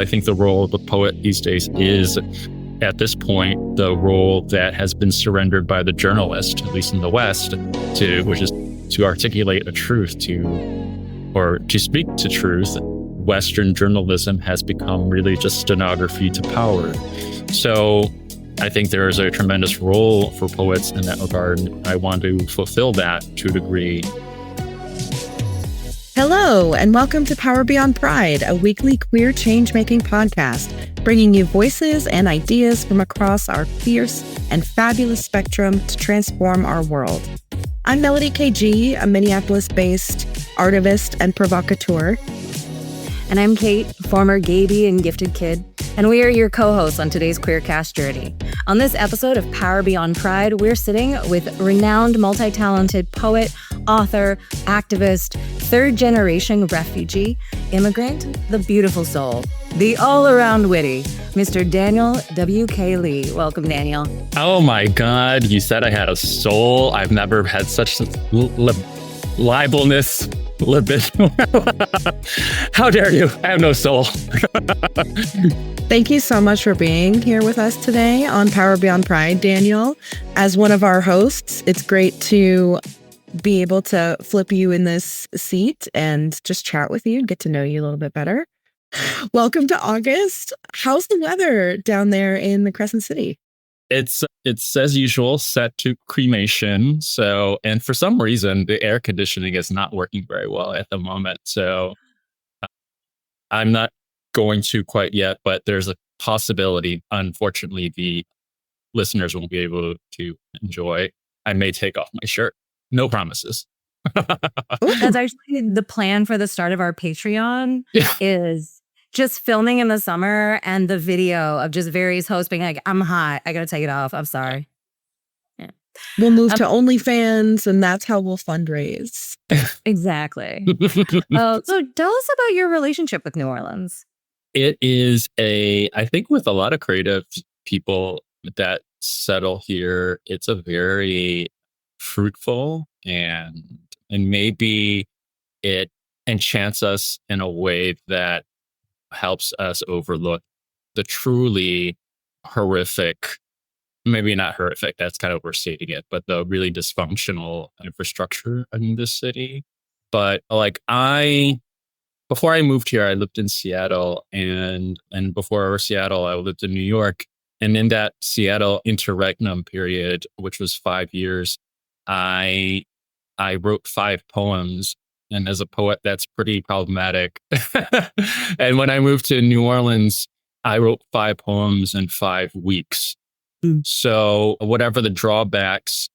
I think the role of the poet these days is, at this point, the role that has been surrendered by the journalist, at least in the West, which is to articulate a truth, or to speak to truth. Western journalism has become really just stenography to power. So I think there is a tremendous role for poets in that regard. I want to fulfill that to a degree. Hello, and welcome to Power Beyond Pride, a weekly queer change-making podcast, bringing you voices and ideas from across our fierce and fabulous spectrum to transform our world. I'm Melodie KG, a Minneapolis-based artivist and provocateur. And I'm Kate, former Gaby and gifted kid, and we are your co-hosts on today's Queercast journey. On this episode of Power Beyond Pride, we're sitting with renowned, multi-talented poet, author, activist, third-generation refugee, immigrant, the beautiful soul, the all-around witty, Mr. Daniel W.K. Lee. Welcome, Daniel. Oh my God, you said I had a soul. I've never had such libelness. How dare you? I have no soul. Thank you so much for being here with us today on Power Beyond Pride, Daniel. As one of our hosts, it's great to be able to flip you in this seat and just chat with you and get to know you a little bit better. Welcome to August. How's the weather down there in the Crescent City? It's as usual, set to cremation. So, and for some reason, the air conditioning is not working very well at the moment. So I'm not going to quite yet, but there's a possibility. Unfortunately, the listeners won't be able to enjoy. I may take off my shirt. No promises. That's actually the plan for the start of our Patreon. Is just filming in the summer and the video of just various hosts being like, I'm hot, I gotta take it off, I'm sorry. Yeah. We'll move to OnlyFans and that's how we'll fundraise. Exactly. So tell us about your relationship with New Orleans. It is I think with a lot of creative people that settle here, it's a very fruitful and maybe it enchants us in a way that helps us overlook the truly horrific, maybe not horrific, that's kind of overstating it, but the really dysfunctional infrastructure in this city. But before I moved here, I lived in Seattle, and before Seattle, I lived in New York. And in that Seattle interregnum period, which was 5 years, I wrote 5 poems. And as a poet, that's pretty problematic. And when I moved to New Orleans, I wrote 5 poems in 5 weeks. So whatever the drawbacks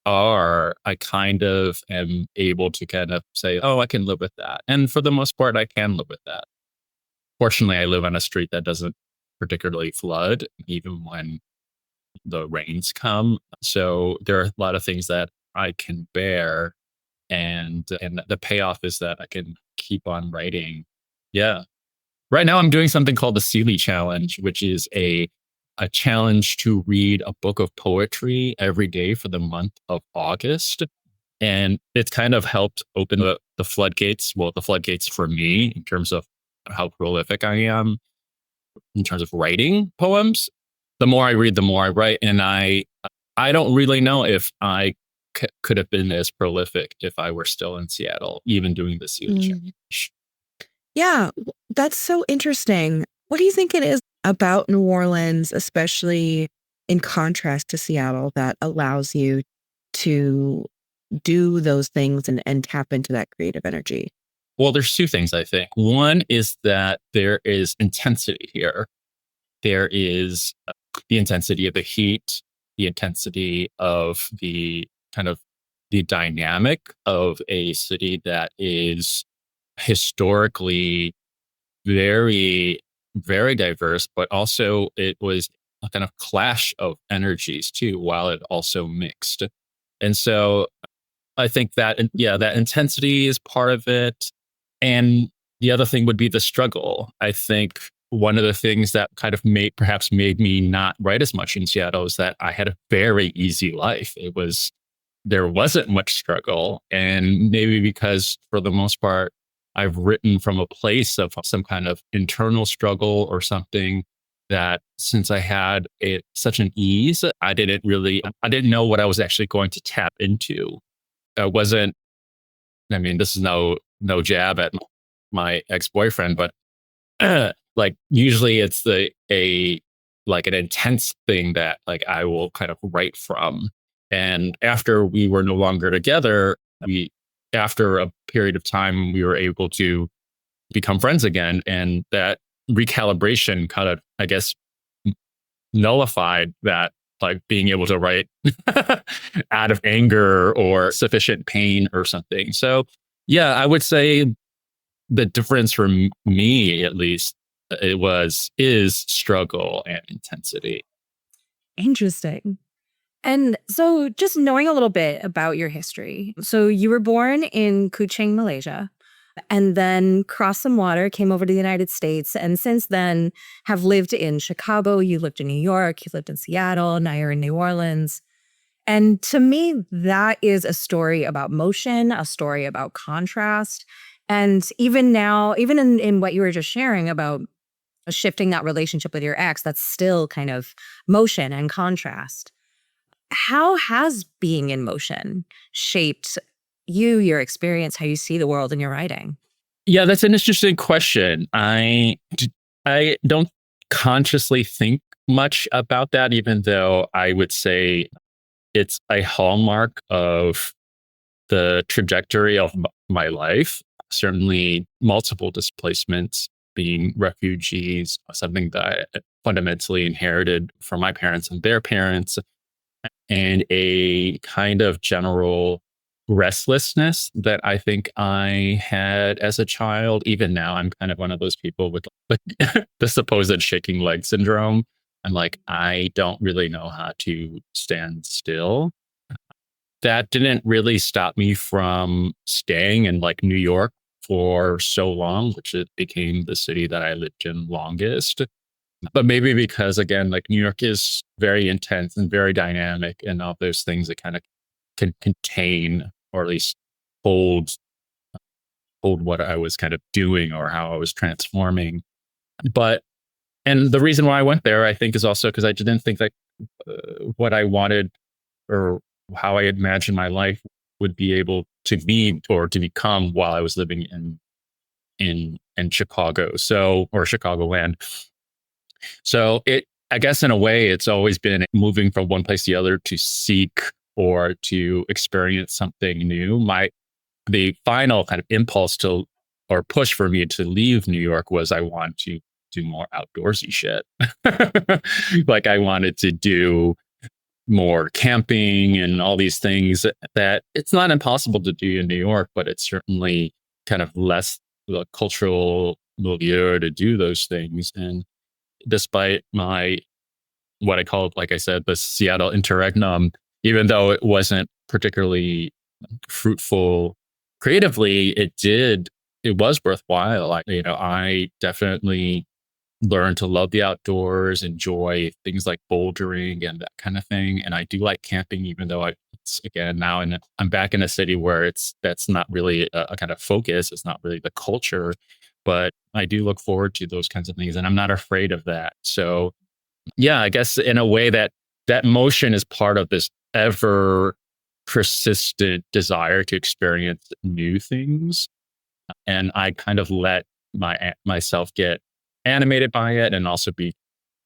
are, I kind of am able to kind of say, oh, I can live with that. And for the most part, I can live with that. Fortunately, I live on a street that doesn't particularly flood, even when the rains come. So there are a lot of things that I can bear. And the payoff is that I can keep on writing. Yeah. Right now I'm doing something called the Seeley Challenge, which is a challenge to read a book of poetry every day for the month of August. And it's kind of helped open the floodgates. Well, the floodgates for me in terms of how prolific I am in terms of writing poems. The more I read, the more I write. And I don't really know if I could have been as prolific if I were still in Seattle, even doing the Seeley Challenge. Yeah, that's so interesting. What do you think it is about New Orleans, especially in contrast to Seattle, that allows you to do those things and tap into that creative energy? Well, there's 2 things, I think. One is that there is intensity here. There is the intensity of the heat, the intensity of the kind of the dynamic of a city that is historically very, very diverse, but also it was a kind of clash of energies too, while it also mixed. And so I think that, that intensity is part of it. And the other thing would be the struggle. I think one of the things that kind of made me not write as much in Seattle is that I had a very easy life. There wasn't much struggle. And maybe because for the most part, I've written from a place of some kind of internal struggle or something that since I had such an ease, I didn't know what I was actually going to tap into. I wasn't, I mean, this is no jab at my ex-boyfriend, but like usually it's like an intense thing that like I will kind of write from. And after we were no longer together, after a period of time, we were able to become friends again. And that recalibration kind of, I guess, nullified that, like being able to write out of anger or sufficient pain or something. So yeah, I would say the difference for me, at least, is struggle and intensity. Interesting. And so, just knowing a little bit about your history. So, you were born in Kuching, Malaysia, and then crossed some water, came over to the United States, and since then have lived in Chicago. You lived in New York, you lived in Seattle, now you're in New Orleans. And to me, that is a story about motion, a story about contrast. And even now, even in what you were just sharing about shifting that relationship with your ex, that's still kind of motion and contrast. How has being in motion shaped you, your experience, how you see the world in your writing? Yeah, that's an interesting question. I don't consciously think much about that, even though I would say it's a hallmark of the trajectory of my life. Certainly, multiple displacements, being refugees, something that I fundamentally inherited from my parents and their parents, and a kind of general restlessness that I think I had as a child. Even now, I'm kind of one of those people with the supposed shaking leg syndrome. I'm like, I don't really know how to stand still. That didn't really stop me from staying in like New York for so long, which it became the city that I lived in longest. But maybe because again, like New York is very intense and very dynamic, and all those things that kind of can contain or at least hold what I was kind of doing or how I was transforming. But and the reason why I went there, I think, is also because I didn't think that what I wanted or how I imagined my life would be able to be or to become while I was living in Chicago, or Chicagoland. So I guess in a way, it's always been moving from one place to the other to seek or to experience something new. The final kind of impulse to or push for me to leave New York was I want to do more outdoorsy shit. Like I wanted to do more camping and all these things that it's not impossible to do in New York, but it's certainly kind of less the cultural milieu to do those things. And despite what I call, like I said, the Seattle interregnum, even though it wasn't particularly fruitful creatively, it was worthwhile. I definitely learned to love the outdoors, enjoy things like bouldering and that kind of thing. And I do like camping, even though it's again now, and I'm back in a city where that's not really a kind of focus. It's not really the culture, but I do look forward to those kinds of things, and I'm not afraid of that. So yeah, I guess in a way that motion is part of this ever persistent desire to experience new things. And I kind of let myself get animated by it and also be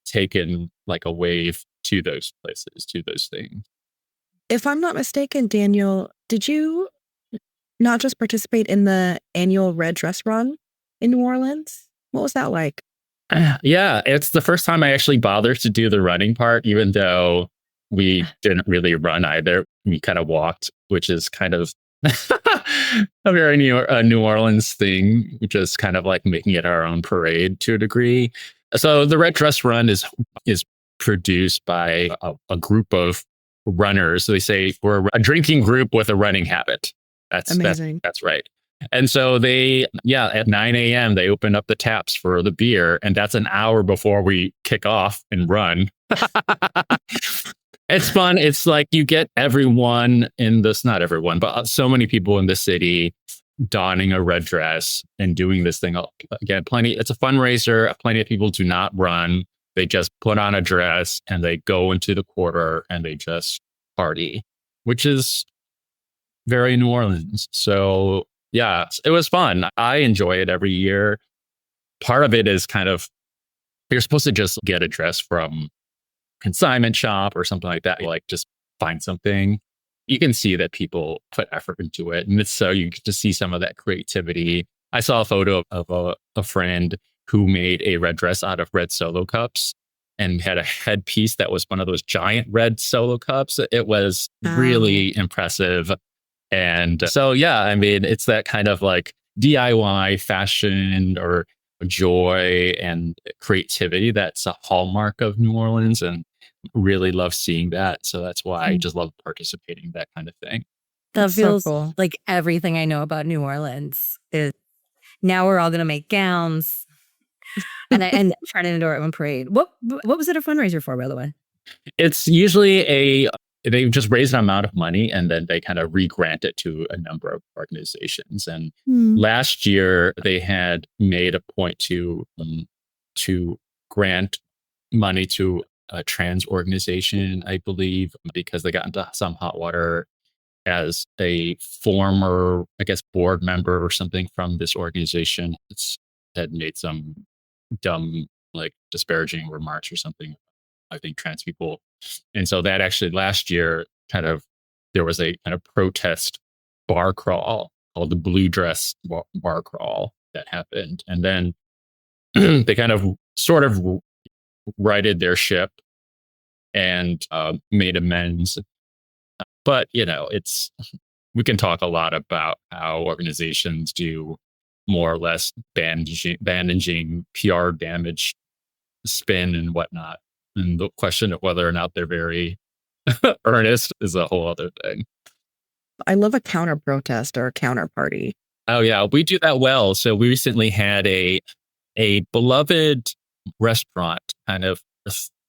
taken like a wave to those places, to those things. If I'm not mistaken, Daniel, did you not just participate in the annual Red Dress Run in New Orleans? What was that like? Yeah, it's the first time I actually bothered to do the running part, even though we didn't really run either. We kind of walked, which is kind of a very New Orleans thing, which is kind of like making it our own parade to a degree. So the Red Dress Run is produced by a group of runners. So they say we're a drinking group with a running habit. Amazing. That's right. And so at 9 a.m., they open up the taps for the beer. And that's an hour before we kick off and run. It's fun. It's like you get everyone not everyone, but so many people in the city donning a red dress and doing this thing. Again, it's a fundraiser. Plenty of people do not run. They just put on a dress and they go into the quarter and they just party, which is very New Orleans. So yeah, it was fun. I enjoy it every year. Part of it is kind of, you're supposed to just get a dress from consignment shop or something like that. Like just find something. You can see that people put effort into it. And so you get to see some of that creativity. I saw a photo of a friend who made a red dress out of red Solo cups and had a headpiece that was one of those giant red Solo cups. It was really impressive. And so, yeah, I mean, it's that kind of like DIY fashion or joy and creativity that's a hallmark of New Orleans, and really love seeing that. So that's why I just love participating in that kind of thing. That That's so feels cool. like everything I know about New Orleans is now we're all going to make gowns and turn it into our own parade. What was it a fundraiser for, by the way? It's usually they just raise an amount of money and then they kind of re-grant it to a number of organizations. And last year they had made a point to grant money to a trans organization, I believe, because they got into some hot water as a former, I guess, board member or something from this organization had made some dumb, like disparaging remarks or something, I think, trans people. And so that actually last year there was a kind of protest bar crawl called the Blue Dress Bar Crawl that happened. And then they kind of sort of righted their ship and made amends. But, we can talk a lot about how organizations do more or less bandaging PR damage spin and whatnot. And the question of whether or not they're very earnest is a whole other thing. I love a counter protest or a counter party. Oh yeah, we do that well. So we recently had a beloved restaurant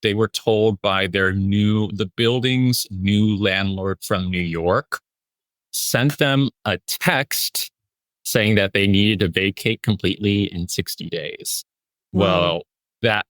they were told by the building's new landlord from New York sent them a text saying that they needed to vacate completely in 60 days. Wow. Well,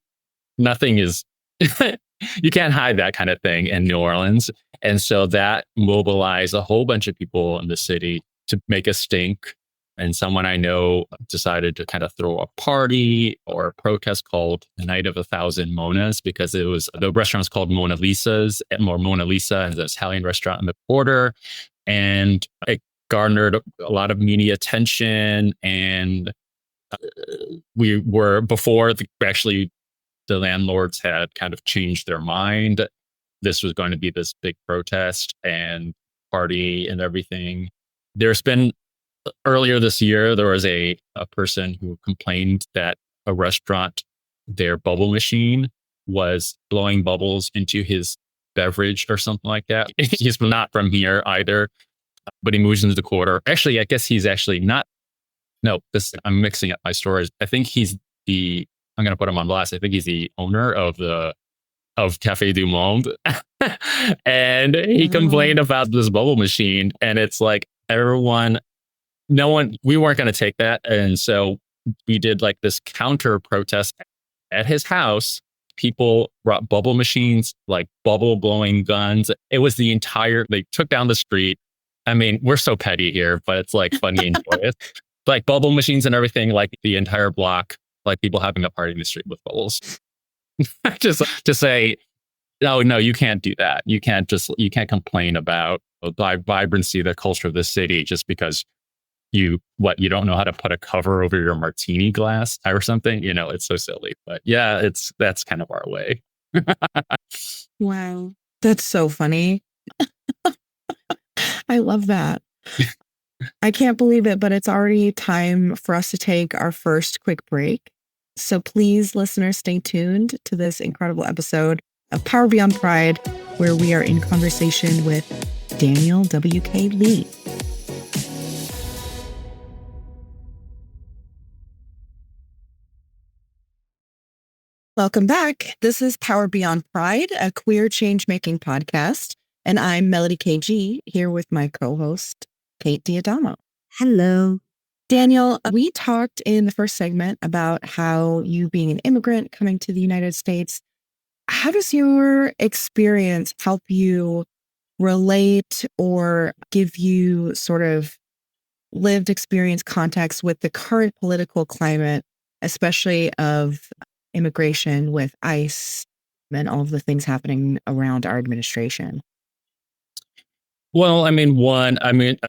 nothing is, you can't hide that kind of thing in New Orleans. And so that mobilized a whole bunch of people in the city to make a stink. And someone I know decided to kind of throw a party or a protest called the Night of 1,000 Monas, because the restaurant was called Mona Lisa's, or Mona Lisa, and it's an Italian restaurant in the border. And it garnered a lot of media attention. And we were, before the landlords had kind of changed their mind, this was going to be this big protest and party and everything. Earlier this year, there was a person who complained that a restaurant, their bubble machine was blowing bubbles into his beverage or something like that. He's not from here either, but he moves into the quarter. Actually, I guess he's actually not. No, I'm mixing up my stories. I think I'm going to put him on blast. I think he's the owner of Café du Monde. And he complained about this bubble machine. And it's like we weren't going to take that. And so we did like this counter protest at his house. People brought bubble machines, like bubble blowing guns. It was they took down the street. I mean, we're so petty here, but it's like funny and joyous. Like bubble machines and everything, like the entire block, like people having a party in the street with bubbles. Just to say, no, you can't do that. You can't complain about the vibrancy, the culture of the city, just because you don't know how to put a cover over your martini glass or something. It's so silly. But yeah, that's kind of our way. Wow. That's so funny. I love that. I can't believe it, but it's already time for us to take our first quick break. So please, listeners, stay tuned to this incredible episode of Power Beyond Pride, where we are in conversation with Daniel W.K. Lee. Welcome back. This is Power Beyond Pride, a queer change-making podcast, and I'm Melodie KG, here with my co-host, Kate Diadamo. Hello. Daniel, we talked in the first segment about how you being an immigrant coming to the United States, how does your experience help you relate or give you sort of lived experience context with the current political climate, especially of immigration with ICE and all of the things happening around our administration? Well, I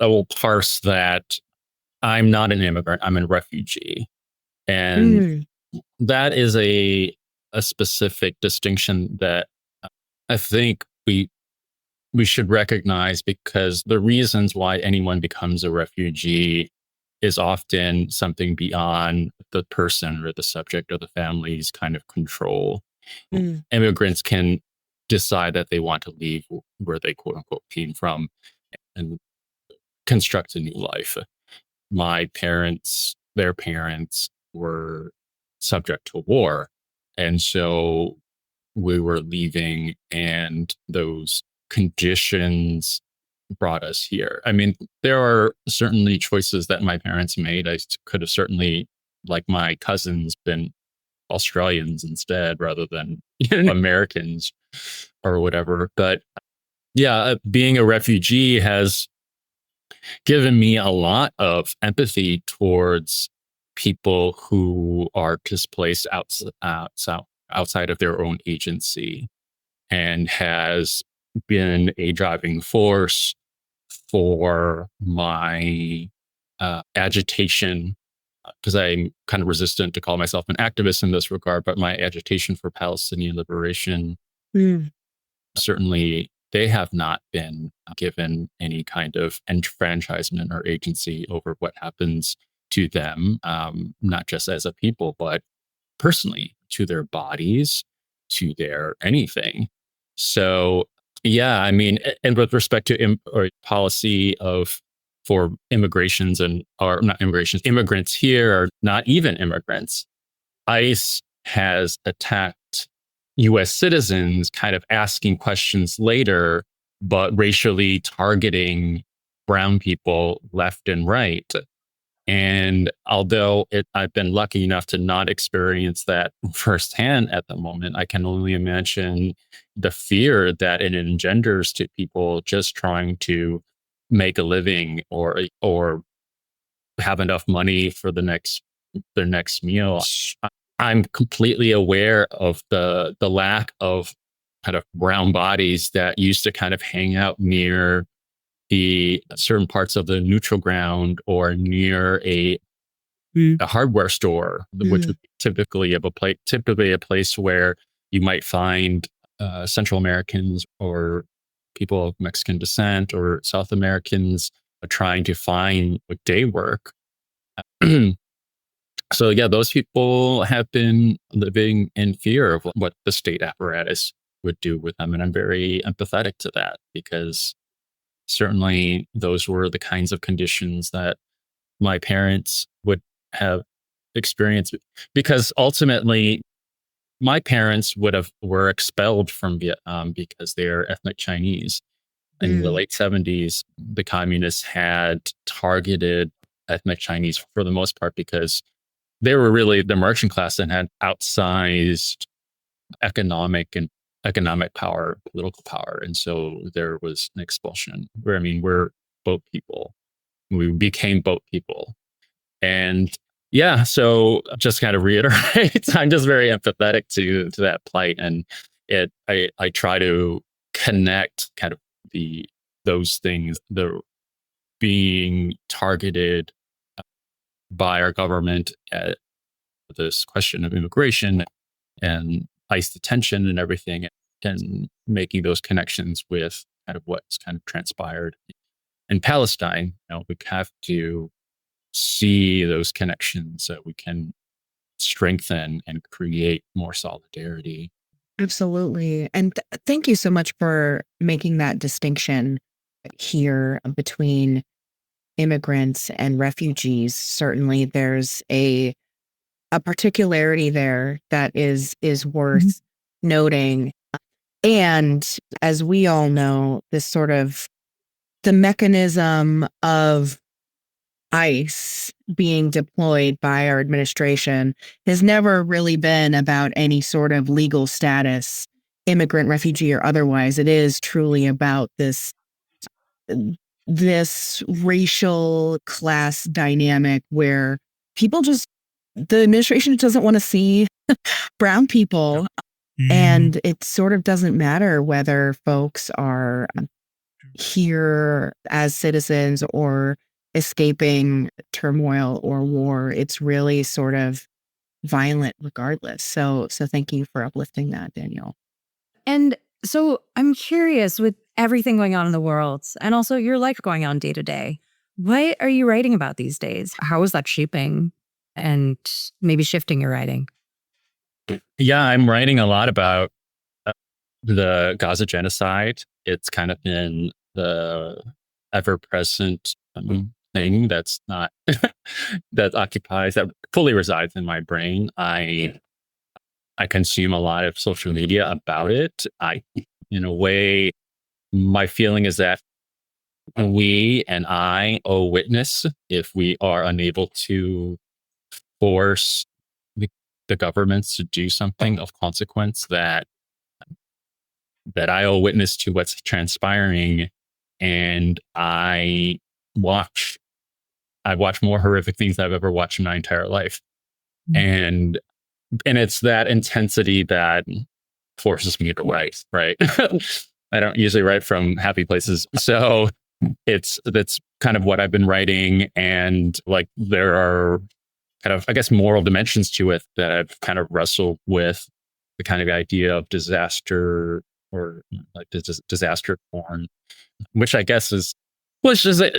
will parse that I'm not an immigrant, I'm a refugee. And Mm, that is a specific distinction that I think we should recognize, because the reasons why anyone becomes a refugee is often something beyond the person or the subject or the family's kind of control. mm, Immigrants can decide that they want to leave where they quote unquote came from and construct a new life. My parents, their parents were subject to war. And so we were leaving, and those conditions brought us here. I mean, there are certainly choices that my parents made. I could have certainly, like my cousins, been Australians instead rather than Americans or whatever. But yeah, being a refugee has given me a lot of empathy towards people who are displaced outside of their own agency, and has been a driving force for my agitation, because I'm kind of resistant to call myself an activist in this regard, but my agitation for Palestinian liberation. mm. Certainly, they have not been given any kind of enfranchisement or agency over what happens to them, not just as a people, but personally, to their bodies, to their anything. So, yeah, I mean, and with respect to or policy of for immigrations and or not immigrations, immigrants here are not even immigrants. ICE has attacked US citizens, kind of asking questions later, but racially targeting brown people left and right. And although I've been lucky enough to not experience that firsthand at the moment, I can only imagine the fear that it engenders to people just trying to make a living or have enough money for their next meal. I'm completely aware of the lack of kind of brown bodies that used to kind of hang out near the certain parts of the neutral ground or near Mm, a hardware store, which mm, would typically a place where you might find Central Americans or people of Mexican descent or South Americans trying to find day work. So yeah, those people have been living in fear of what the state apparatus would do with them, and I'm very empathetic to that, because certainly those were the kinds of conditions that my parents would have experienced, because ultimately my parents were expelled from Vietnam because they're ethnic Chinese. In the mm. late 70s, the communists had targeted ethnic Chinese for the most part because they were really the merchant class and had outsized economic power, political power. And so there was an expulsion where, I mean, we're boat people. We became boat people. And yeah, so just kind of reiterate, I'm just very empathetic to that plight. And I try to connect kind of those things, the being targeted by our government at this question of immigration and ICE detention and everything, and making those connections with kind of what's kind of transpired in Palestine. We have to see those connections so we can strengthen and create more solidarity. Absolutely. And thank you so much for making that distinction here between immigrants and refugees. Certainly there's a particularity there that is worth noting. And as we all know, this sort of the mechanism of ICE being deployed by our administration has never really been about any sort of legal status, immigrant, refugee, or otherwise. It is truly about this racial class dynamic where people just, the administration doesn't want to see brown people. And it sort of doesn't matter whether folks are here as citizens or escaping turmoil or war. It's really sort of violent regardless. So thank you for uplifting that, Daniel. And so I'm curious, with everything going on in the world and also your life going on day to day, what are you writing about these days? How is that shaping and maybe shifting your writing? Yeah, I'm writing a lot about the Gaza genocide. It's kind of been the ever-present thing that's not that fully resides in my brain. I consume a lot of social media about it. In a way, my feeling is that we and I owe witness if we are unable to force the governments to do something of consequence, that I owe witness to what's transpiring. And I watch more horrific things than I've ever watched in my entire life. And it's that intensity that forces me to write, right? I don't usually write from happy places. So that's kind of what I've been writing. And like, there are kind of, I guess, moral dimensions to it that I've kind of wrestled with, the kind of idea of disaster, or like disaster porn, which I guess is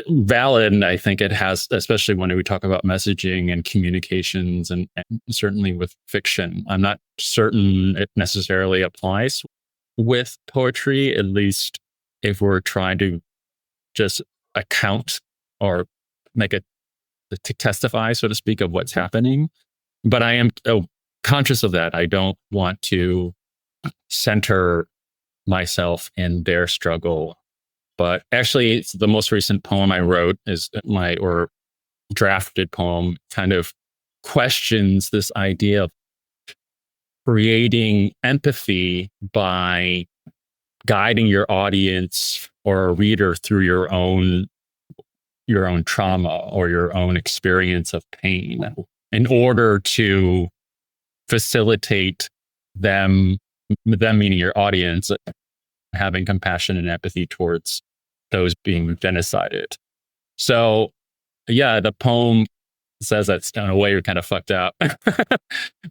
valid. And I think it has, especially when we talk about messaging and communications, and certainly with fiction. I'm not certain it necessarily applies with poetry, at least if we're trying to just account or make it to testify, so to speak, of what's happening. But I am conscious of that. I don't want to center myself in their struggle. But actually, it's the most recent poem I wrote is or drafted poem, kind of questions this idea of creating empathy by guiding your audience or a reader through your own trauma or your own experience of pain, in order to facilitate them meaning your audience, having compassion and empathy towards those being genocided. So yeah, the poem says that in a way you're kind of fucked up.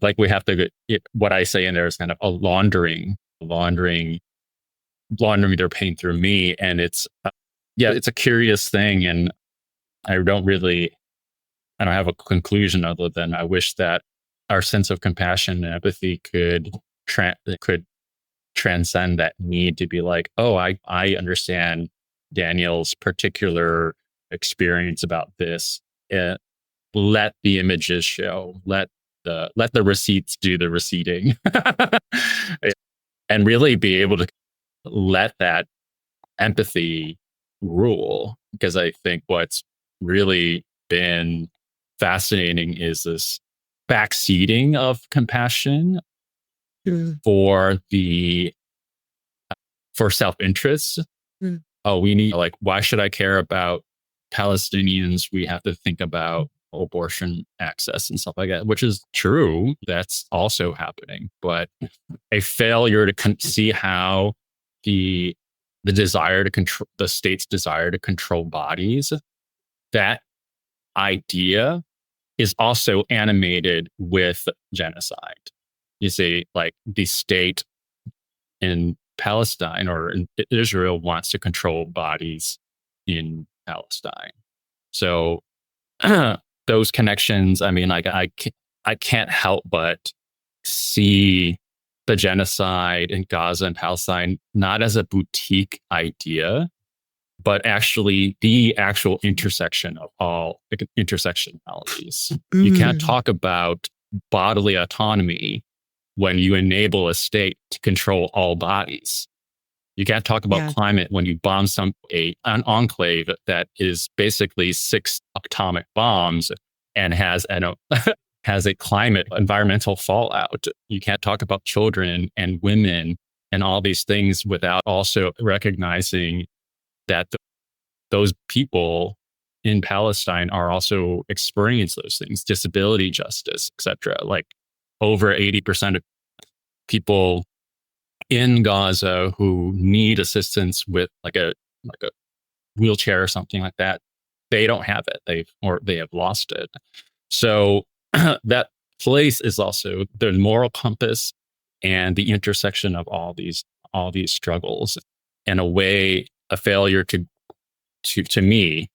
Like, we have to what I say in there is kind of a laundering their pain through me. And it's it's a curious thing. And I don't have a conclusion other than I wish that our sense of compassion and empathy could transcend that need to be like, oh, I understand Daniel's particular experience about this. Let the images show. Let the receipts do the receipting, and really be able to let that empathy rule. Because I think what's really been fascinating is this backseating of compassion for self-interest. Oh, we need, like, why should I care about Palestinians? We have to think about abortion access and stuff like that, which is true. That's also happening. But a failure to see how the desire to control, the state's desire to control bodies, that idea is also animated with genocide. You see, like, the state in Palestine or in Israel wants to control bodies in Palestine. So those connections, I mean, like, I can't help but see the genocide in Gaza and Palestine not as a boutique idea, but actually the actual intersection of all intersectionalities. You can't talk about bodily autonomy when you enable a state to control all bodies. You can't talk about Yeah. climate when you bomb an enclave that is basically 6 atomic bombs and has has a climate environmental fallout. You can't talk about children and women and all these things without also recognizing that those people in Palestine are also experiencing those things, disability justice, etc. Like over 80% of people in Gaza who need assistance with like a wheelchair or something like that, they don't have it. They have lost it. So that place is also the moral compass and the intersection of all these struggles. In a way, a failure to me,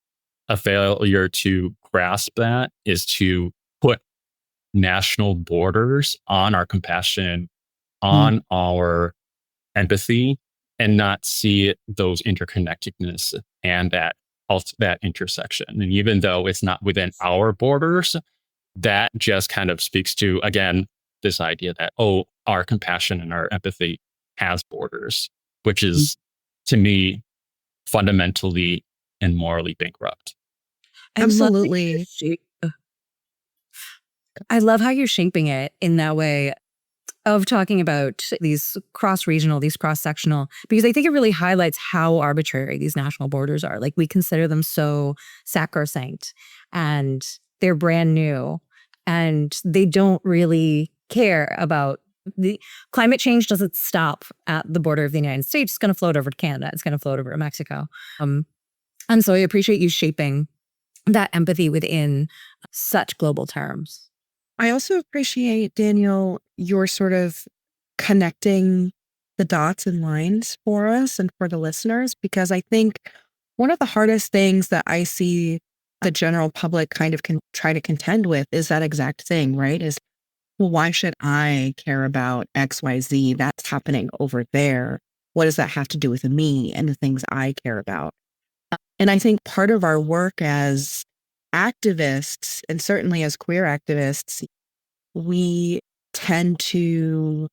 a failure to grasp that is to put national borders on our compassion, on our empathy, and not see those interconnectedness and that intersection. And even though it's not within our borders, that just kind of speaks to, again, this idea that, oh, our compassion and our empathy has borders, which is, to me, fundamentally and morally bankrupt. I love that Absolutely. I love how you're shaping it in that way of talking about these cross-regional, these cross-sectional, because I think it really highlights how arbitrary these national borders are. Like, we consider them so sacrosanct, and they're brand new, and they don't really care about the climate change. Doesn't stop at the border of the United States. It's going to float over to Canada. It's going to float over to Mexico. And so I appreciate you shaping that empathy within such global terms. I also appreciate, Daniel, your sort of connecting the dots and lines for us and for the listeners, because I think one of the hardest things that I see the general public kind of try to contend with is that exact thing, right? Is, well, why should I care about XYZ? That's happening over there. What does that have to do with me and the things I care about? And I think part of our work as activists, and certainly as queer activists, we tend to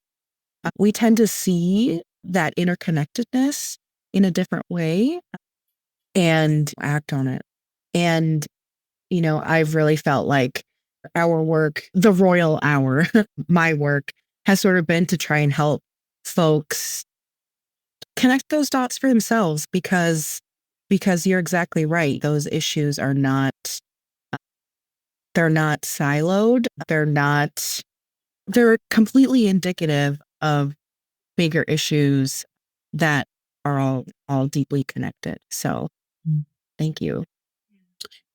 see that interconnectedness in a different way and act on it. And I've really felt like our work, the royal hour, my work, has sort of been to try and help folks connect those dots for themselves, because you're exactly right. Those issues are not, they're not siloed. They're completely indicative of bigger issues that are all deeply connected. So thank you.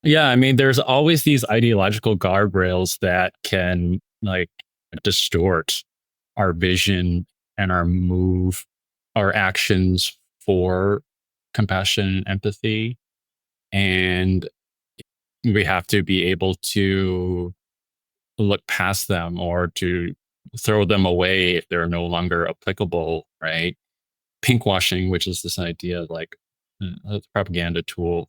Yeah, I mean, there's always these ideological guardrails that can like distort our vision and our actions for compassion and empathy. And we have to be able to look past them or to throw them away if they're no longer applicable, right? Pinkwashing, which is this idea of like a propaganda tool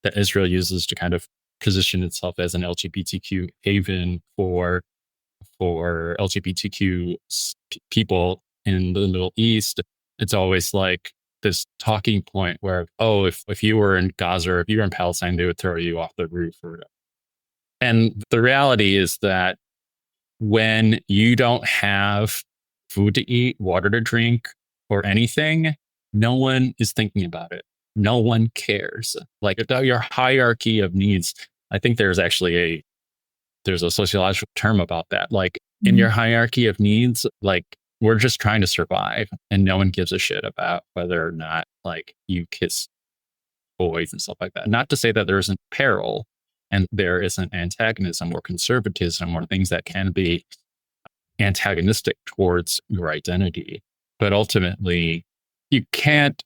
that Israel uses to kind of position itself as an LGBTQ haven for LGBTQ people in the Middle East. It's always like this talking point where, oh, if you were in Gaza or if you were in Palestine, they would throw you off the roof. And the reality is that when you don't have food to eat, water to drink, or anything, no one is thinking about it. No one cares. Like about your hierarchy of needs, I think there's actually there's a sociological term about that. Like in your hierarchy of needs, like we're just trying to survive and no one gives a shit about whether or not like you kiss boys and stuff like that. Not to say that there isn't peril and there isn't antagonism or conservatism or things that can be antagonistic towards your identity. But ultimately, you can't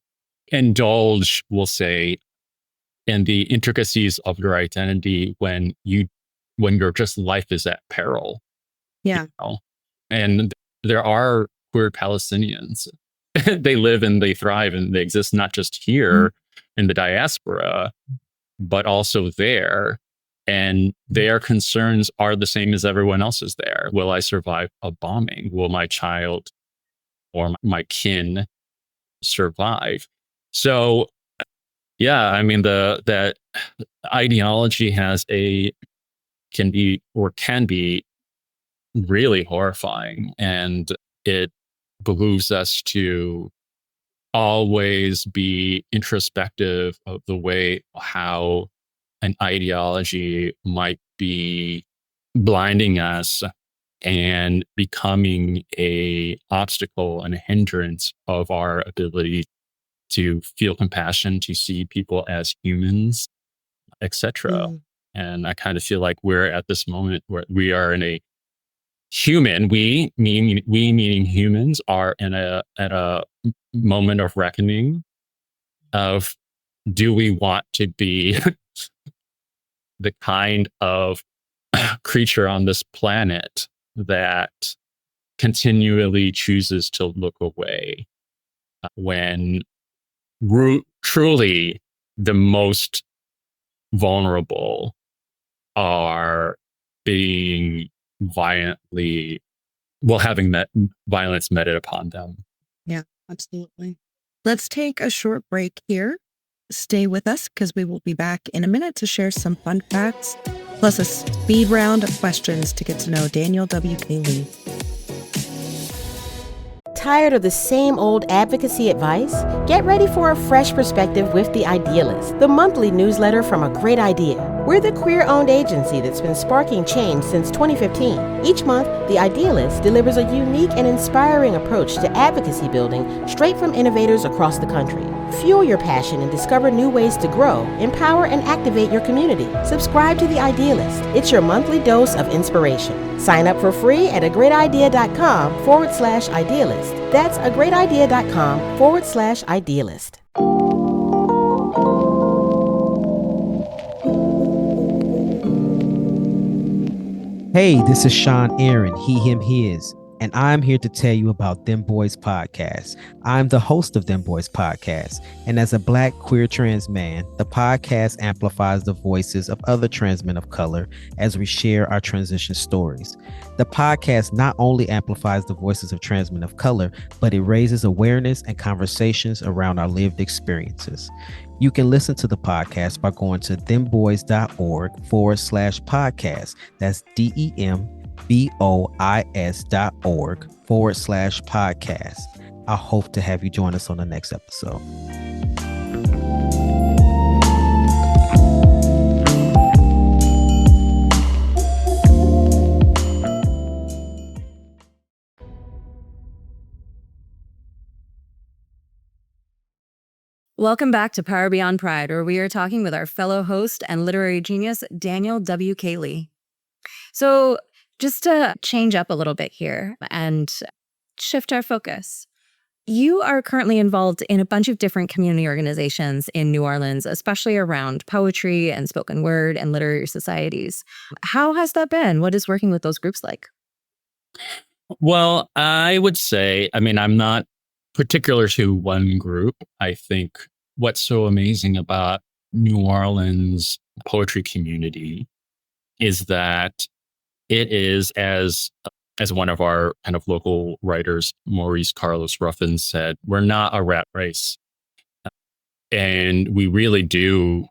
indulge, we'll say, in the intricacies of your identity when your just life is at peril. Yeah. You know? And there are queer Palestinians. They live and they thrive and they exist not just here in the diaspora, but also there. And their concerns are the same as everyone else's there. Will I survive a bombing? Will my child or my kin survive. So yeah, I mean that ideology can be really horrifying, and it behooves us to always be introspective of the way how an ideology might be blinding us and becoming a obstacle and a hindrance of our ability to feel compassion, to see people as humans, etc. Mm. And I kind of feel like we're at this moment where we are in a we meaning humans are in a moment of reckoning of, do we want to be the kind of creature on this planet that continually chooses to look away when truly the most vulnerable are being violently, having that violence meted upon them. Yeah, absolutely. Let's take a short break here. Stay with us because we will be back in a minute to share some fun facts, plus a speed round of questions to get to know Daniel W.K. Lee. Tired of the same old advocacy advice? Get ready for a fresh perspective with The Idealist, the monthly newsletter from A Great Idea. We're the queer-owned agency that's been sparking change since 2015. Each month, The Idealist delivers a unique and inspiring approach to advocacy building straight from innovators across the country. Fuel your passion and discover new ways to grow, empower, and activate your community. Subscribe to The Idealist. It's your monthly dose of inspiration. Sign up for free at agreatidea.com/idealist. That's agreatidea.com/idealist. Hey, this is Sean Aaron, he, him, his, and I'm here to tell you about Them Boys Podcast. I'm the host of Them Boys Podcast, and as a Black queer trans man, the podcast amplifies the voices of other trans men of color as we share our transition stories. The podcast not only amplifies the voices of trans men of color, but it raises awareness and conversations around our lived experiences. You can listen to the podcast by going to themboys.org/podcast. That's DEMBOIS.org/podcast. I hope to have you join us on the next episode. Welcome back to Power Beyond Pride, where we are talking with our fellow host and literary genius, Daniel W.K. Lee. So just to change up a little bit here and shift our focus, you are currently involved in a bunch of different community organizations in New Orleans, especially around poetry and spoken word and literary societies. How has that been? What is working with those groups like? Well, I would say, I mean, I'm not particular to one group. I think what's so amazing about New Orleans poetry community is that it is, as one of our kind of local writers, Maurice Carlos Ruffin, said, we're not a rat race. And we really do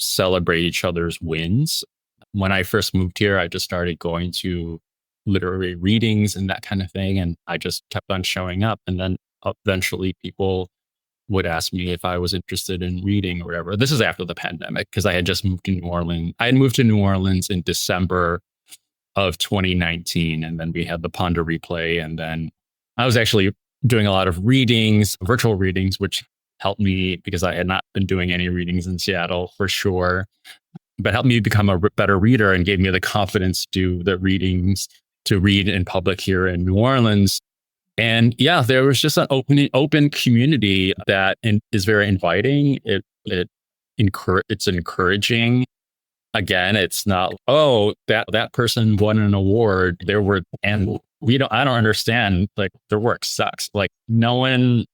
celebrate each other's wins. When I first moved here, I just started going to literary readings and that kind of thing. And I just kept on showing up. And then eventually people would ask me if I was interested in reading or whatever. This is after the pandemic, because I had just moved to New Orleans. I had moved to New Orleans in December of 2019. And then we had the Ponder replay. And then I was actually doing a lot of readings, virtual readings, which helped me because I had not been doing any readings in Seattle for sure, but helped me become a better reader and gave me the confidence to do the readings, to read in public here in New Orleans. And yeah, there was just an open community that is very inviting. It's encouraging. Again, it's not, oh, that person won an award. And I don't understand, like, their work sucks. Like, no one,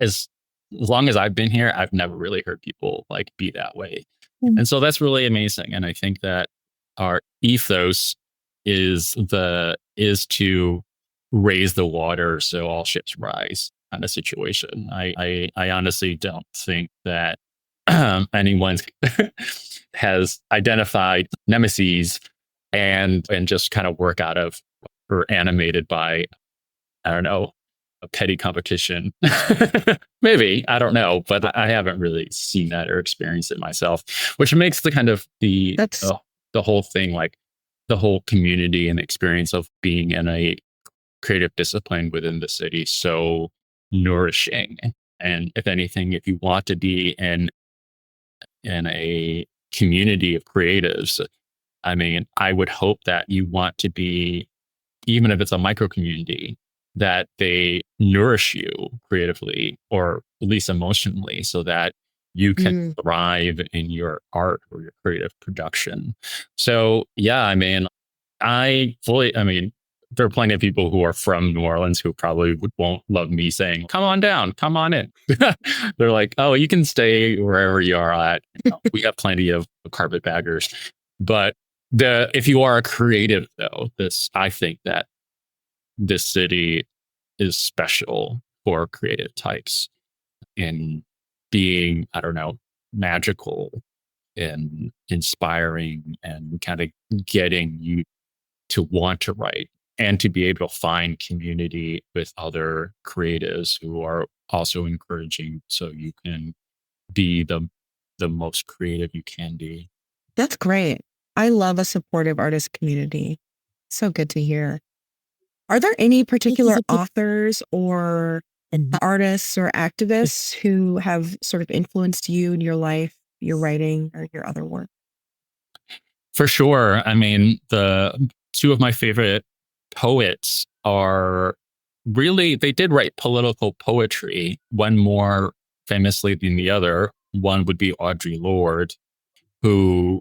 as long as I've been here, I've never really heard people like be that way. And so that's really amazing. And I think that our ethos is to raise the water so all ships rise. kind of situation. I honestly don't think that anyone has identified nemesis and just kind of work out of or animated by, I don't know, a petty competition. Maybe, I don't know, but I haven't really seen that or experienced it myself, which makes the kind of That's the whole thing, like the whole community and experience of being in a creative discipline within the city so nourishing. And if anything, if you want to be in a community of creatives, I mean, I would hope that you want to be, even if it's a micro community, that they nourish you creatively or at least emotionally so that you can mm, thrive in your art or your creative production. So, yeah, I mean, I mean, there are plenty of people who are from New Orleans who probably won't love me saying, come on down, come on in. They're like, oh, you can stay wherever you are at. You know, we got plenty of carpetbaggers. But if you are a creative though, I think that this city is special for creative types in being, I don't know, magical and inspiring and kind of getting you to want to write and to be able to find community with other creatives who are also encouraging so you can be the most creative you can be. that's great. I love a supportive artist community. So good to hear. Are there any particular authors or artists or activists who have sort of influenced you in your life, your writing, or your other work? For sure. I mean, the two of my favorite poets are really, they did write political poetry, one more famously than the other. One would be Audre Lorde, who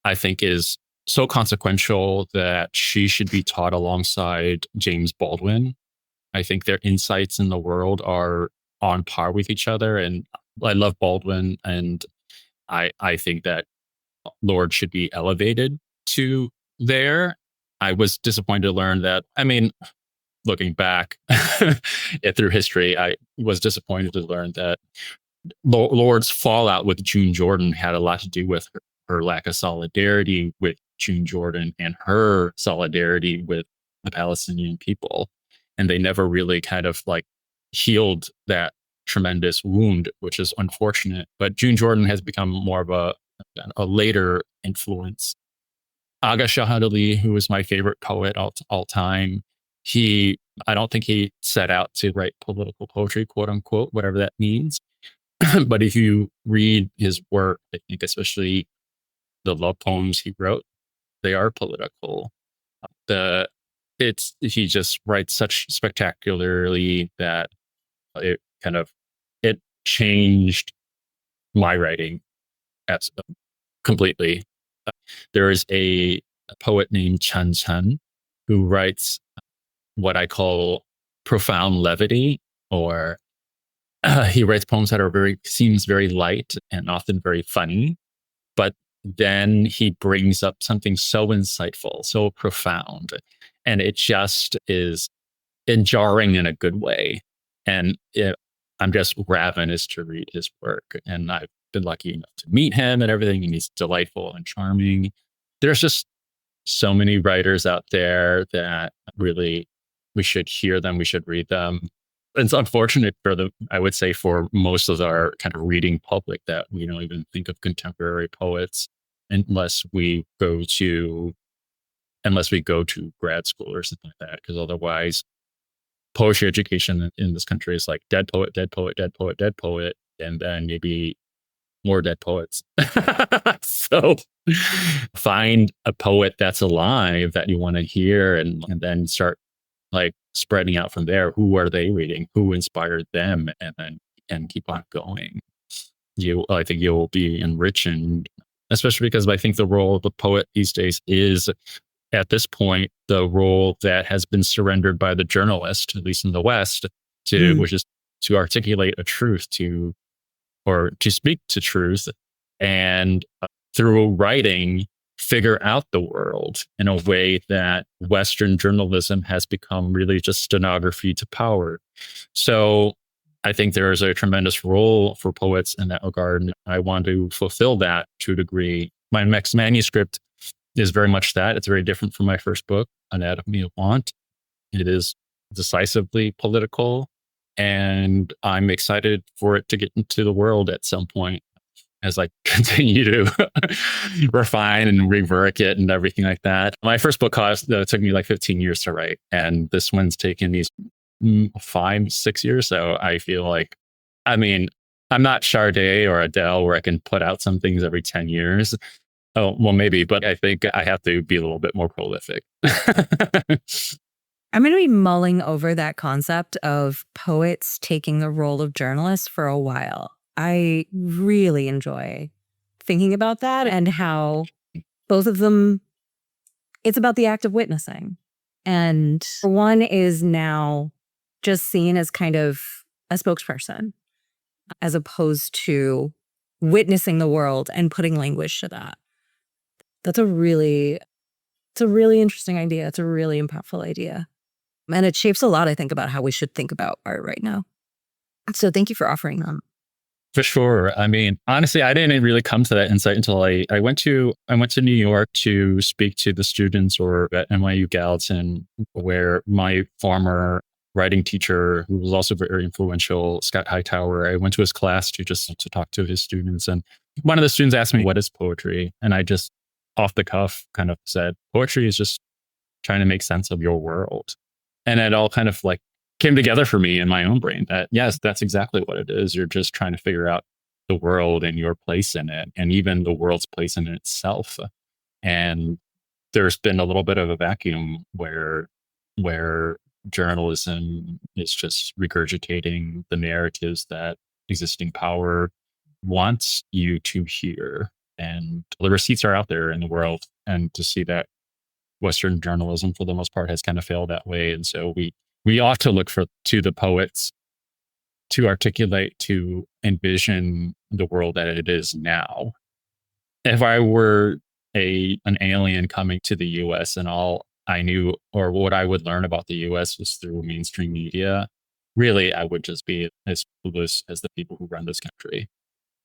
I think is so consequential that she should be taught alongside James Baldwin. I think their insights in the world are on par with each other. And I love Baldwin, and I think that Lord should be elevated to there. I was disappointed to learn that, I mean, looking back through history, I was disappointed to learn that Lord's fallout with June Jordan had a lot to do with her lack of solidarity with June Jordan and her solidarity with the Palestinian people. And they never really kind of like healed that tremendous wound, which is unfortunate. But June Jordan has become more of a later influence. Aga Shahid Ali, who is my favorite poet all time, I don't think he set out to write political poetry, quote unquote, whatever that means. But if you read his work, I think especially the love poems he wrote, they are political. The he just writes such spectacularly that it kind of it changed my writing as completely. There is a poet named Chan Chan who writes what I call profound levity, or he writes poems that seems very light and often very funny, but then he brings up something so insightful, so profound, and it just is jarring in a good way. And I'm just ravenous to read his work, and I've been lucky enough to meet him and everything, and he's delightful and charming. There's just so many writers out there that really we should hear them, we should read them. It's unfortunate I would say for most of our kind of reading public that we don't even think of contemporary poets unless we go to grad school or something like that, because otherwise poetry education in this country is like dead poet, dead poet, dead poet, dead poet, and then maybe more dead poets. So find a poet that's alive that you want to hear, and then start like spreading out from there. Who are they reading? Who inspired them? And keep on going. I think you'll be enriched, especially because I think the role of the poet these days is, at this point, the role that has been surrendered by the journalist, at least in the West, which is to articulate a truth, or to speak to truth, and through writing, figure out the world in a way that Western journalism has become really just stenography to power. So I think there is a tremendous role for poets in that regard. And I want to fulfill that to a degree. My next manuscript is very much that. It's very different from my first book, Anatomy of Want. It is decisively political, and I'm excited for it to get into the world at some point as I continue to refine and rework it and everything like that. My first book took me like 15 years to write, and this one's taken me 5, 6 years. So I feel like, I mean, I'm not Sade or Adele where I can put out some things every 10 years. Oh, well, maybe, but I think I have to be a little bit more prolific. I'm going to be mulling over that concept of poets taking the role of journalists for a while. I really enjoy thinking about that and how both of them, it's about the act of witnessing. And one is now just seen as kind of a spokesperson as opposed to witnessing the world and putting language to that. It's a really interesting idea. It's a really impactful idea. And it shapes a lot, I think, about how we should think about art right now. So thank you for offering them. For sure. I mean, honestly, I didn't really come to that insight until I went to New York to speak to the students or at NYU Gallatin, where my former writing teacher, who was also very influential, Scott Hightower, I went to his class to talk to his students. And one of the students asked me, what is poetry? And I just off the cuff kind of said, poetry is just trying to make sense of your world. And it all kind of like came together for me in my own brain that, yes, that's exactly what it is. You're just trying to figure out the world and your place in it, and even the world's place in itself. And there's been a little bit of a vacuum where journalism is just regurgitating the narratives that existing power wants you to hear. And the receipts are out there in the world. And to see that Western journalism, for the most part, has kind of failed that way. And so we ought to look to the poets to articulate, to envision the world that it is now. If I were an alien coming to the US and all I knew or what I would learn about the US was through mainstream media, really, I would just be as clueless as the people who run this country.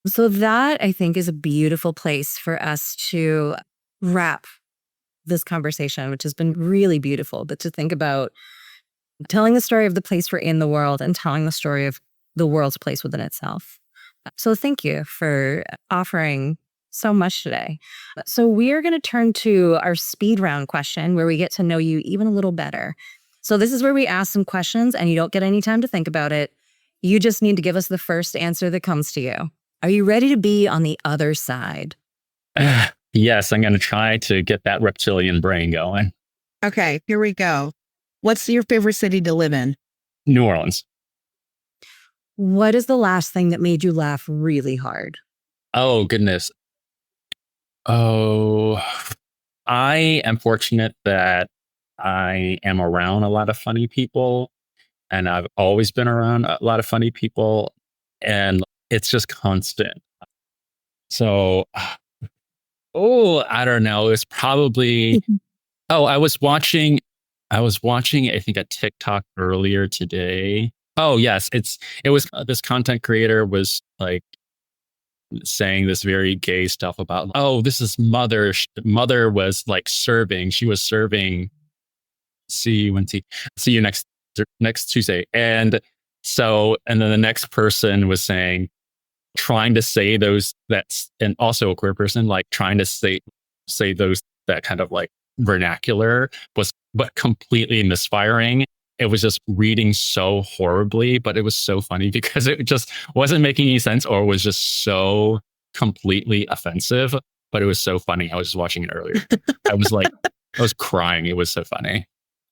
So that, I think, is a beautiful place for us to wrap this conversation, which has been really beautiful, but to think about telling the story of the place we're in the world and telling the story of the world's place within itself. So thank you for offering so much today. So we are going to turn to our speed round question where we get to know you even a little better. So this is where we ask some questions and you don't get any time to think about it. You just need to give us the first answer that comes to you. Are you ready to be on the other side? Yes, I'm going to try to get that reptilian brain going. Okay, here we go. What's your favorite city to live in? New Orleans. What is the last thing that made you laugh really hard? Oh, goodness. Oh, I am fortunate that I am around a lot of funny people, and I've always been around a lot of funny people, and it's just constant. So, I don't know. It's probably, I was watching, I think, a TikTok earlier today. Oh, yes. It was this content creator was like saying this very gay stuff about, this is mother. Mother was like serving. She was serving. See you next Tuesday. And then the next person was saying, trying to say and also a queer person, like trying to say those, that kind of like vernacular but completely misfiring. It was just reading so horribly, but it was so funny because it just wasn't making any sense or was just so completely offensive, but it was so funny. I was just watching it earlier. I was crying. It was so funny.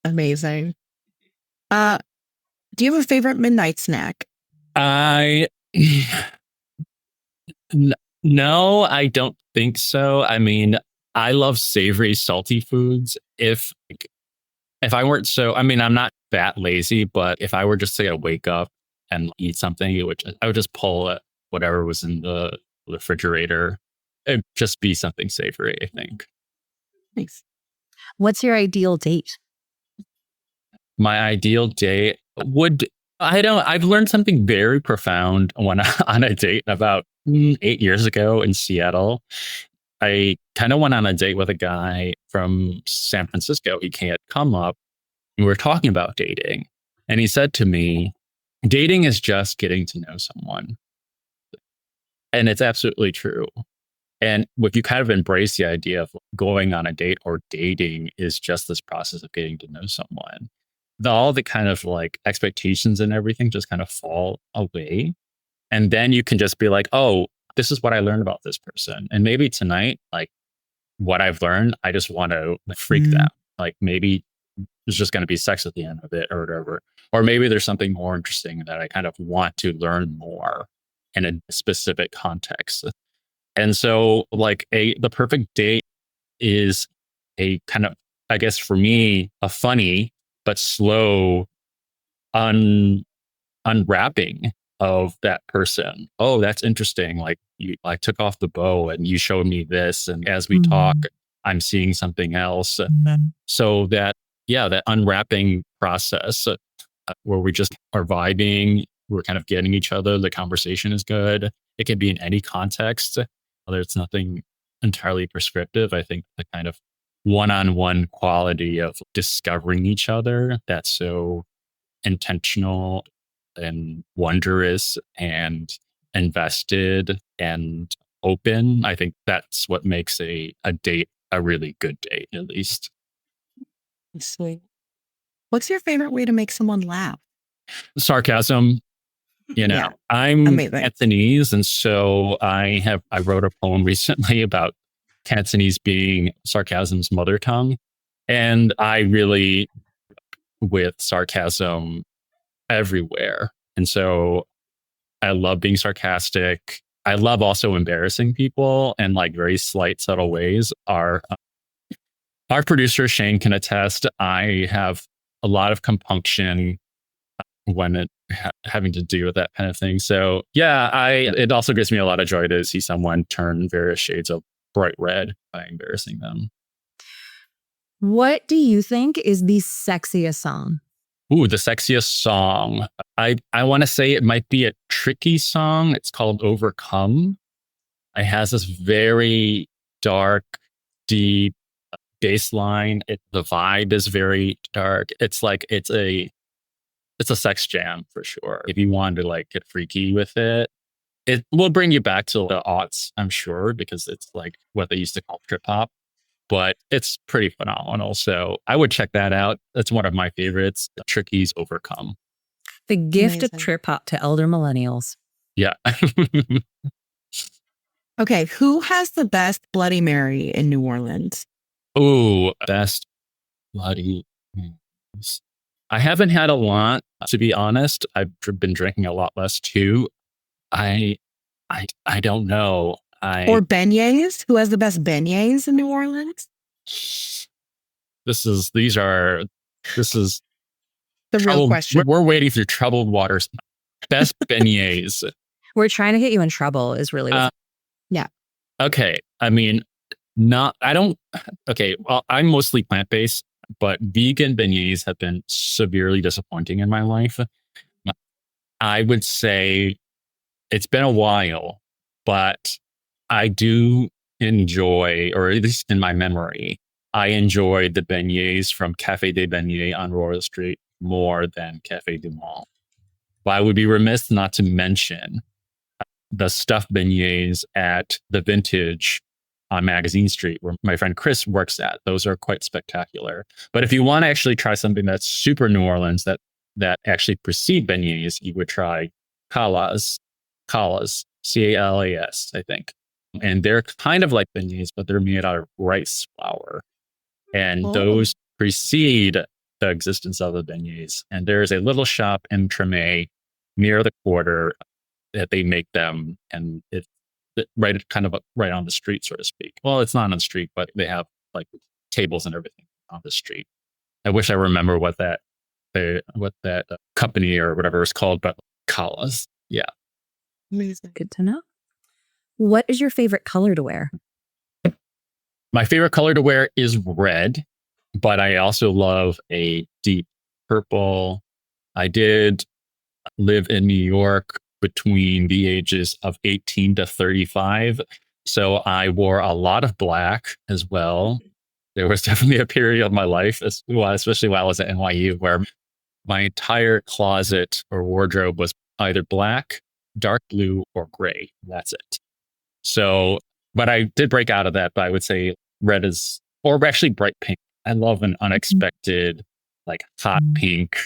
Amazing. Do you have a favorite midnight snack? No, I don't think so. I mean, I love savory, salty foods. If I weren't I'm not that lazy, but if I were just to wake up and eat something, I would just pull whatever was in the refrigerator. It'd just be something savory, I think. Thanks. What's your ideal date? My ideal date would I've learned something very profound when on a date about 8 years ago in Seattle. I kind of went on a date with a guy from San Francisco. He can't come up. We were talking about dating. And he said to me, dating is just getting to know someone. And it's absolutely true. And if you kind of embrace the idea of going on a date or dating is just this process of getting to know someone, all the kind of like expectations and everything just kind of fall away. And then you can just be like, oh, this is what I learned about this person. And maybe tonight, like what I've learned, I just want to freak them. Like maybe there's just going to be sex at the end of it or whatever. Or maybe there's something more interesting that I kind of want to learn more in a specific context. And so like the perfect date is a kind of, I guess for me, a funny but slow unwrapping of that person. Oh, that's interesting. Like I took off the bow and you showed me this. And as we talk, I'm seeing something else. So that, yeah, that unwrapping process where we just are vibing, we're kind of getting each other. The conversation is good. It can be in any context. There's nothing entirely prescriptive. I think the kind of one-on-one quality of discovering each other that's so intentional and wondrous and invested and open. I think that's what makes a date a really good date, at least. Sweet. What's your favorite way to make someone laugh? Sarcasm. Yeah, I'm amazing. Cantonese, and so I wrote a poem recently about Cantonese being sarcasm's mother tongue. And I really with sarcasm everywhere. And so I love being sarcastic. I love also embarrassing people in like very slight, subtle ways. Our producer, Shane, can attest. I have a lot of compunction when having to do with that kind of thing. So yeah, it also gives me a lot of joy to see someone turn various shades of bright red by embarrassing them. What do you think is the sexiest song? Ooh, the sexiest song. I want to say it might be a tricky song. It's called Overcome. It has this very dark, deep bass line. The vibe is very dark. It's like it's a sex jam for sure. If you want to like get freaky with it, it will bring you back to the aughts, I'm sure, because it's like what they used to call trip hop. But it's pretty phenomenal. So I would check that out. That's one of my favorites. Tricky's Overcome. The gift Amazing. of trip hop to elder millennials. Yeah. Okay, who has the best Bloody Mary in New Orleans? Ooh, best Bloody Marys. I haven't had a lot, to be honest. I've been drinking a lot less too. I don't know. Or beignets? Who has the best beignets in New Orleans? This is the real question. We're waiting through troubled waters. Best beignets. We're trying to get you in trouble is really what's yeah. Okay. I mean, okay. Well, I'm mostly plant-based, but vegan beignets have been severely disappointing in my life. I would say it's been a while, but I do enjoy, or at least in my memory, I enjoyed the beignets from Café des Beignets on Royal Street more than Café du Monde. But I would be remiss not to mention the stuffed beignets at the Vintage on Magazine Street, where my friend Chris works at. Those are quite spectacular. But if you want to actually try something that's super New Orleans, that actually precede beignets, you would try Calas, Calas, I think. And they're kind of like beignets, but they're made out of rice flour. And those precede the existence of the beignets. And there's a little shop in Tremé near the quarter that they make them. And it's right on the street, so to speak. Well, it's not on the street, but they have like tables and everything on the street. I wish I remember what that company or whatever is called, but Calas. Yeah. Amazing. good to know. What is your favorite color to wear? My favorite color to wear is red, but I also love a deep purple. I did live in New York between the ages of 18 to 35. So I wore a lot of black as well. There was definitely a period of my life, especially while I was at NYU, where my entire closet or wardrobe was either black, dark blue, or gray. That's it. So, but I did break out of that, but I would say red is, or actually bright pink. I love an unexpected, like hot pink,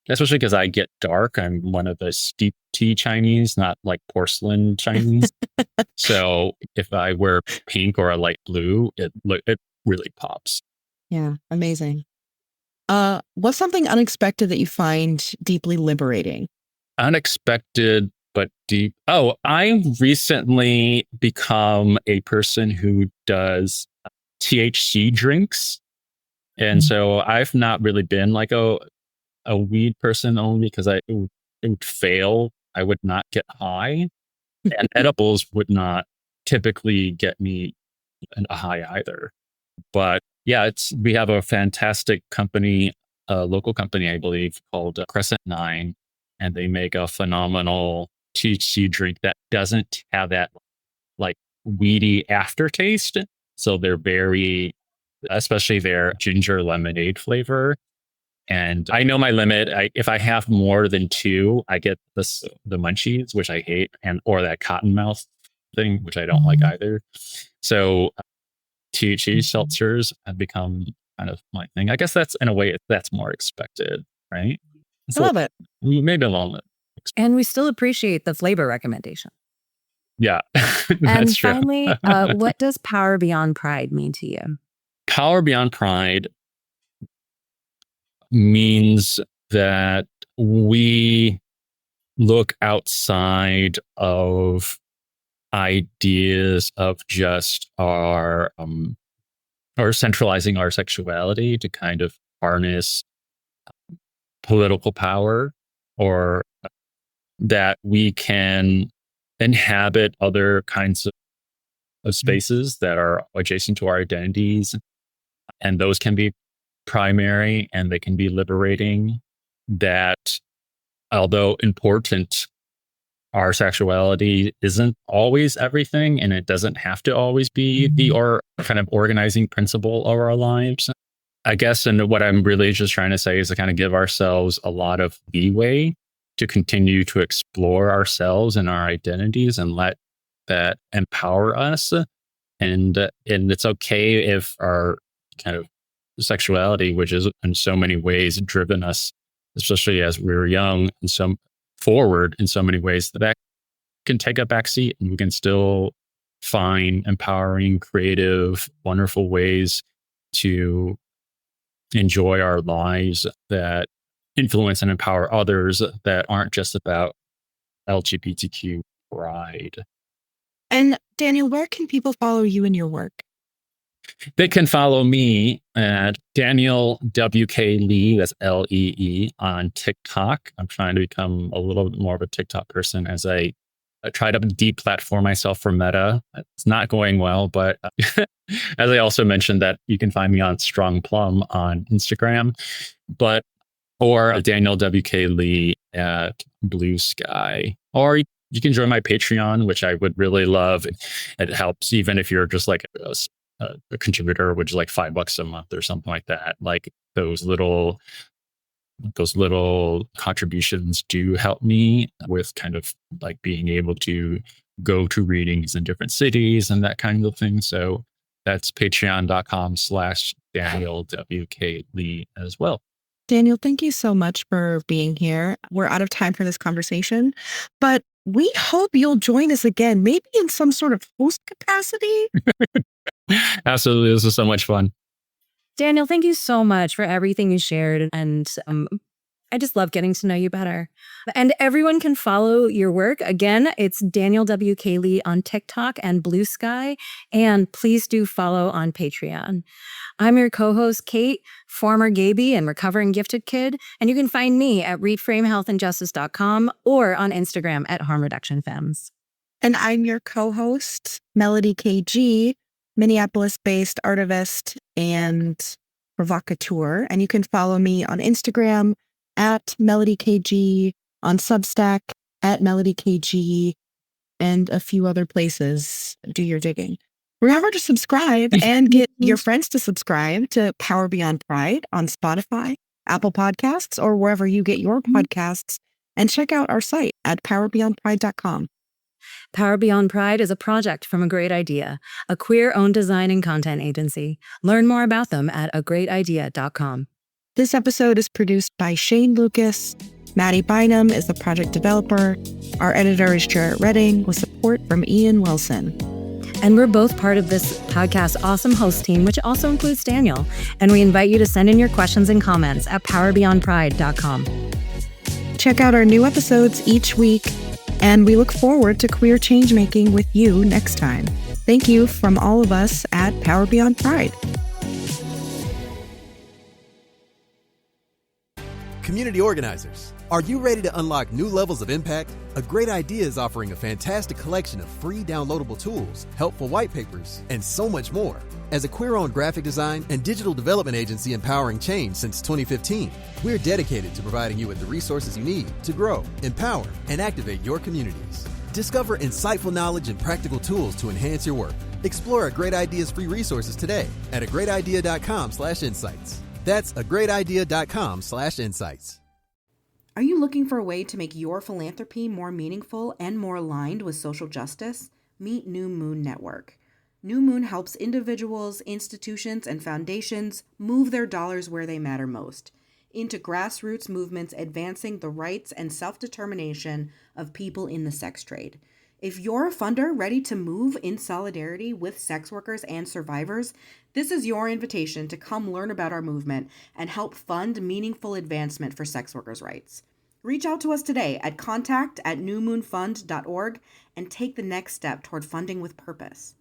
especially because I get dark. I'm one of the steep tea Chinese, not like porcelain Chinese. So if I wear pink or a light blue, it really pops. Yeah, amazing. What's something unexpected that you find deeply liberating? Unexpected but deep. Oh, I recently become a person who does THC drinks. And so I've not really been like a weed person only because it would fail. I would not get high. And edibles would not typically get me a high either. But yeah, we have a fantastic company, a local company, I believe, called Crescent Nine, and they make a phenomenal THC drink that doesn't have that like weedy aftertaste. So they're very, especially their ginger lemonade flavor. And I know my limit. If I have more than two, I get the munchies, which I hate, and or that cotton mouth thing, which I don't like either. So THC seltzers have become kind of my thing. I guess that's in a way that's more expected, right? I love it. Maybe a little bit. And we still appreciate the flavor recommendation. Yeah, And that's true. finally, what does Power Beyond Pride mean to you? Power Beyond Pride means that we look outside of ideas of just our or centralizing our sexuality to kind of harness political power, or that we can inhabit other kinds of spaces that are adjacent to our identities, and those can be primary and they can be liberating. That although important, our sexuality isn't always everything, and it doesn't have to always be the or kind of organizing principle of our lives. I guess, and what I'm really just trying to say is to kind of give ourselves a lot of leeway to continue to explore ourselves and our identities and let that empower us. And it's okay if our kind of sexuality, which is in so many ways driven us, especially as we were young, and some forward in so many ways, that can take a backseat, and we can still find empowering, creative, wonderful ways to enjoy our lives that influence and empower others, that aren't just about LGBTQ pride. And Daniel, where can people follow you in your work? They can follow me at Daniel WK Lee, that's Lee, on TikTok. I'm trying to become a little bit more of a TikTok person as I try to deplatform myself for Meta. It's not going well, but as I also mentioned, that you can find me on Strong Plum on Instagram, or Daniel WK Lee at Blue Sky, or you can join my Patreon, which I would really love. It helps even if you're just like a contributor, which is like $5 a month or something like that. Like those little contributions do help me with kind of like being able to go to readings in different cities and that kind of thing. So that's patreon.com/Daniel WK Lee as well. Daniel, thank you so much for being here. We're out of time for this conversation, but we hope you'll join us again, maybe in some sort of host capacity. Absolutely. This was so much fun. Daniel, thank you so much for everything you shared. And I just love getting to know you better. And everyone can follow your work. Again, it's Daniel WK Lee on TikTok and Blue Sky. And please do follow on Patreon. I'm your co-host, Kate, former Gaby and recovering gifted kid. And you can find me at reframehealthandjustice.com or on Instagram at Harm Reduction Femmes. And I'm your co-host, Melodie KG, Minneapolis-based artivist and provocateur. And you can follow me on Instagram at Melodie KG on Substack, at Melodie KG, and a few other places. Do your digging. Remember to subscribe and get your friends to subscribe to Power Beyond Pride on Spotify, Apple Podcasts, or wherever you get your podcasts. And check out our site at powerbeyondpride.com. Power Beyond Pride is a project from A Great Idea, a queer-owned design and content agency. Learn more about them at agreatidea.com. This episode is produced by Shane Lucas. Maddie Bynum is the project developer. Our editor is Jarrett Redding with support from Ian Wilson. And we're both part of this podcast's awesome host team, which also includes Daniel. And we invite you to send in your questions and comments at powerbeyondpride.com. Check out our new episodes each week, and we look forward to queer changemaking with you next time. Thank you from all of us at Power Beyond Pride. Community organizers, are you ready to unlock new levels of impact? A Great Idea is offering a fantastic collection of free downloadable tools, helpful white papers, and so much more. As a queer-owned graphic design and digital development agency empowering change since 2015, we're dedicated to providing you with the resources you need to grow, empower, and activate your communities. Discover insightful knowledge and practical tools to enhance your work. Explore A Great Idea's free resources today at agreatidea.com/insights. That's agreatidea.com/insights. Are you looking for a way to make your philanthropy more meaningful and more aligned with social justice? Meet New Moon Network. New Moon helps individuals, institutions, and foundations move their dollars where they matter most, into grassroots movements advancing the rights and self-determination of people in the sex trade. If you're a funder ready to move in solidarity with sex workers and survivors, this is your invitation to come learn about our movement and help fund meaningful advancement for sex workers' rights. Reach out to us today at contact@newmoonfund.org and take the next step toward funding with purpose.